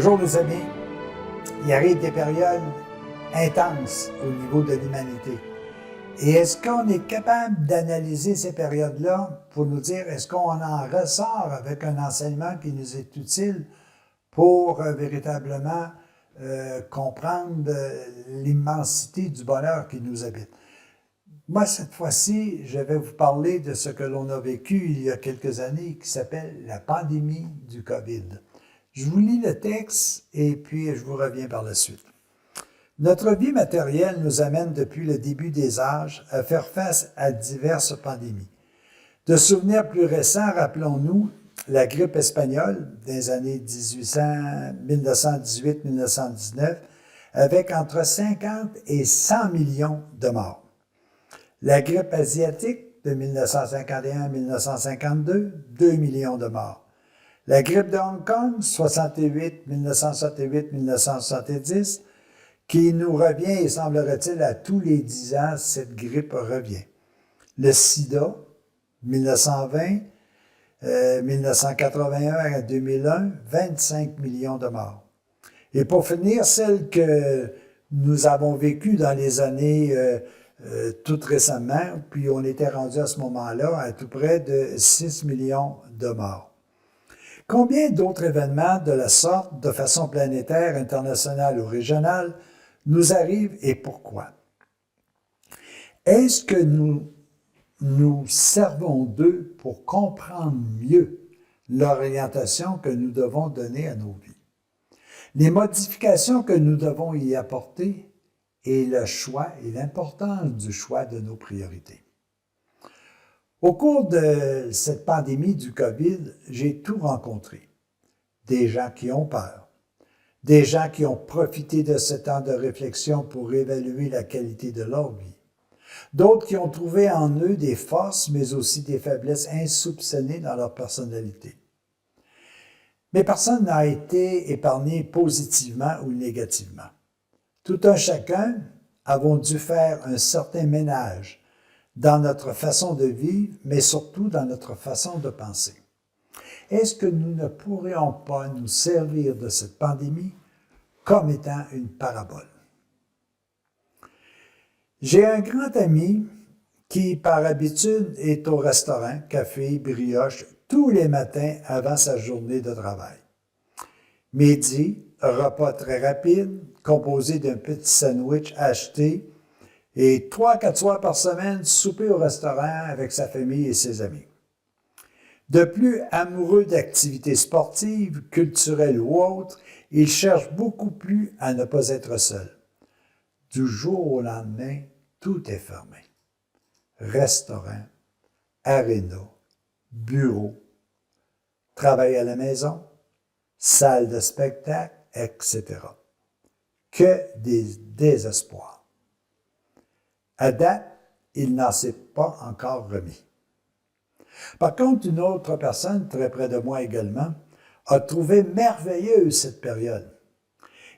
Bonjour les amis, il arrive des périodes intenses au niveau de l'humanité. Et est-ce qu'on est capable d'analyser ces périodes-là pour nous dire est-ce qu'on en ressort avec un enseignement qui nous est utile pour véritablement comprendre l'immensité du bonheur qui nous habite? Moi, cette fois-ci, je vais vous parler de ce que l'on a vécu il y a quelques années qui s'appelle la pandémie du COVID. Je vous lis le texte et puis je vous reviens par la suite. Notre vie matérielle nous amène depuis le début des âges à faire face à diverses pandémies. De souvenirs plus récents, rappelons-nous la grippe espagnole des années 1918-1919 avec entre 50 et 100 millions de morts. La grippe asiatique de 1951-1952, 2 millions de morts. La grippe de Hong Kong, 1968-1970, qui nous revient, et semblerait-il, à tous les 10 ans, cette grippe revient. Le sida, 1920, 1981 à 2001, 25 millions de morts. Et pour finir, celle que nous avons vécue dans les années tout récemment, puis on était rendu à ce moment-là à tout près de 6 millions de morts. Combien d'autres événements de la sorte, de façon planétaire, internationale ou régionale, nous arrivent et pourquoi? Est-ce que nous servons d'eux pour comprendre mieux l'orientation que nous devons donner à nos vies? Les modifications que nous devons y apporter et le choix et l'importance du choix de nos priorités. Au cours de cette pandémie du COVID, j'ai tout rencontré. Des gens qui ont peur, des gens qui ont profité de ce temps de réflexion pour évaluer la qualité de leur vie, d'autres qui ont trouvé en eux des forces, mais aussi des faiblesses insoupçonnées dans leur personnalité. Mais personne n'a été épargné positivement ou négativement. Tout un chacun avons dû faire un certain ménage dans notre façon de vivre, mais surtout dans notre façon de penser. Est-ce que nous ne pourrions pas nous servir de cette pandémie comme étant une parabole? J'ai un grand ami qui, par habitude, est au restaurant, café, brioche, tous les matins avant sa journée de travail. Midi, repas très rapide, composé d'un petit sandwich acheté et 3-4 soirs par semaine, souper au restaurant avec sa famille et ses amis. De plus amoureux d'activités sportives, culturelles ou autres, il cherche beaucoup plus à ne pas être seul. Du jour au lendemain, tout est fermé. Restaurant, aréna, bureau, travail à la maison, salle de spectacle, etc. Que des désespoirs. À date, il n'en s'est pas encore remis. Par contre, une autre personne, très près de moi également, a trouvé merveilleuse cette période.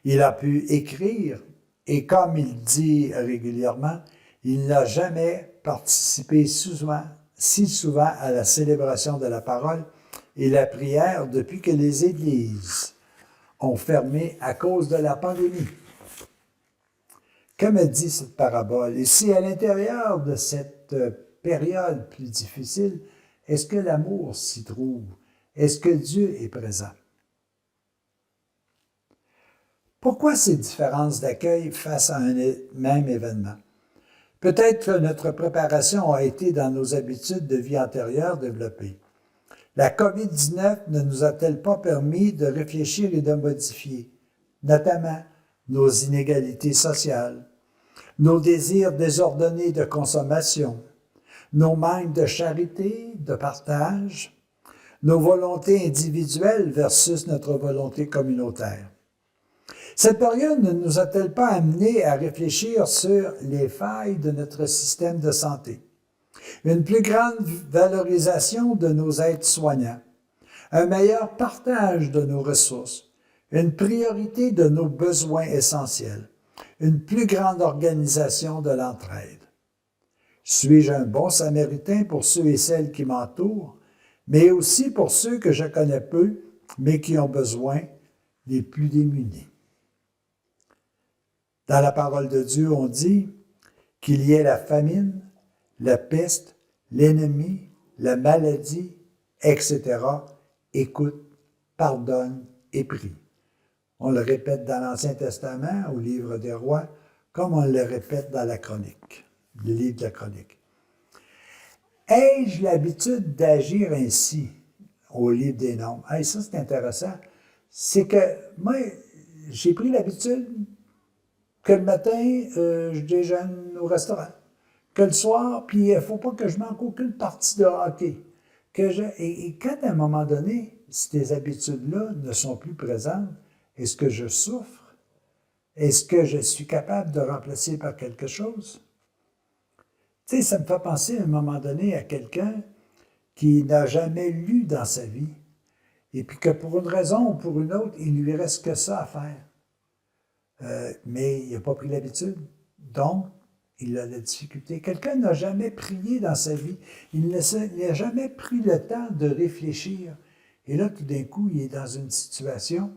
Il a pu écrire et comme il dit régulièrement, il n'a jamais participé si souvent à la célébration de la parole et la prière depuis que les églises ont fermé à cause de la pandémie. Que me dit cette parabole? Et si à l'intérieur de cette période plus difficile, est-ce que l'amour s'y trouve? Est-ce que Dieu est présent? Pourquoi ces différences d'accueil face à un même événement? Peut-être que notre préparation a été dans nos habitudes de vie antérieures développées. La COVID-19 ne nous a-t-elle pas permis de réfléchir et de modifier, notamment nos inégalités sociales, nos désirs désordonnés de consommation, nos manques de charité, de partage, nos volontés individuelles versus notre volonté communautaire? Cette période ne nous a-t-elle pas amenés à réfléchir sur les failles de notre système de santé? Une plus grande valorisation de nos aides-soignants, un meilleur partage de nos ressources, une priorité de nos besoins essentiels, une plus grande organisation de l'entraide. Suis-je un bon samaritain pour ceux et celles qui m'entourent, mais aussi pour ceux que je connais peu, mais qui ont besoin les plus démunis. Dans la parole de Dieu, on dit qu'il y ait la famine, la peste, l'ennemi, la maladie, etc. Écoute, pardonne et prie. On le répète dans l'Ancien Testament, au livre des Rois, comme on le répète dans la Chronique, le livre de la Chronique. Ai-je l'habitude d'agir ainsi au livre des Nombres? Hey, ça, c'est intéressant. C'est que moi, j'ai pris l'habitude que le matin, je déjeune au restaurant. Que le soir, puis il ne faut pas que je manque aucune partie de hockey. Et quand, à un moment donné, ces habitudes-là ne sont plus présentes, est-ce que je souffre? Est-ce que je suis capable de remplacer par quelque chose? Tu sais, ça me fait penser à un moment donné à quelqu'un qui n'a jamais lu dans sa vie et puis que pour une raison ou pour une autre, il lui reste que ça à faire. Mais il n'a pas pris l'habitude. Donc, il a la difficulté. Quelqu'un n'a jamais prié dans sa vie. Il n'a jamais pris le temps de réfléchir. Et là, tout d'un coup, il est dans une situation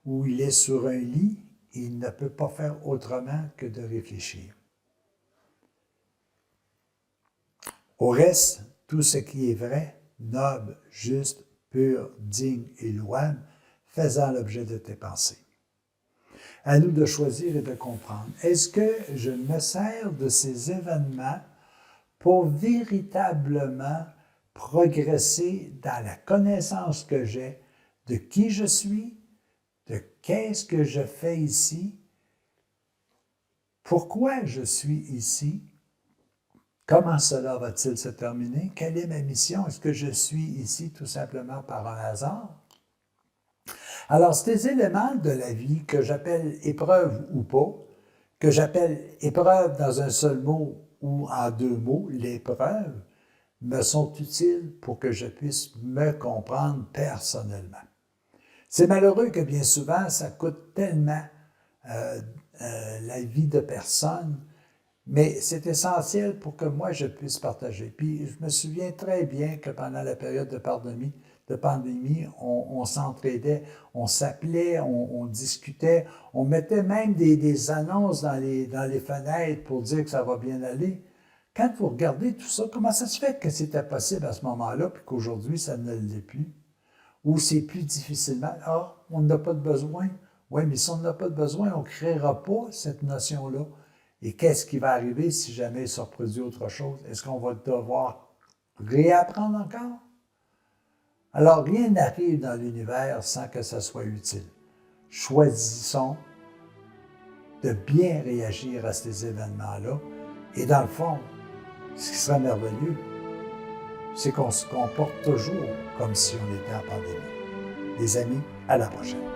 où il est sur un lit et il ne peut pas faire autrement que de réfléchir. Au reste, tout ce qui est vrai, noble, juste, pur, digne et louable, faisant l'objet de tes pensées. À nous de choisir et de comprendre. Est-ce que je me sers de ces événements pour véritablement progresser dans la connaissance que j'ai de qui je suis, de qu'est-ce que je fais ici, pourquoi je suis ici, comment cela va-t-il se terminer, quelle est ma mission, est-ce que je suis ici tout simplement par un hasard? Alors, ces éléments de la vie que j'appelle épreuve ou pas, que j'appelle épreuve dans un seul mot ou en deux mots, l'épreuve, me sont utiles pour que je puisse me comprendre personnellement. C'est malheureux que bien souvent, ça coûte tellement la vie de personnes, mais c'est essentiel pour que moi, je puisse partager. Puis, je me souviens très bien que pendant la période de pandémie, on s'entraidait, on s'appelait, on discutait, on mettait même des annonces dans les fenêtres pour dire que ça va bien aller. Quand vous regardez tout ça, comment ça se fait que c'était possible à ce moment-là, puis qu'aujourd'hui, ça ne l'est plus? Ou c'est plus difficilement, on n'a pas de besoin. Oui, mais si on n'a pas de besoin, on ne créera pas cette notion-là. Et qu'est-ce qui va arriver si jamais il se reproduit autre chose? Est-ce qu'on va devoir réapprendre encore? Alors, rien n'arrive dans l'univers sans que ça soit utile. Choisissons de bien réagir à ces événements-là. Et dans le fond, ce qui sera merveilleux, c'est qu'on se comporte toujours comme si on était en pandémie. Les amis, à la prochaine.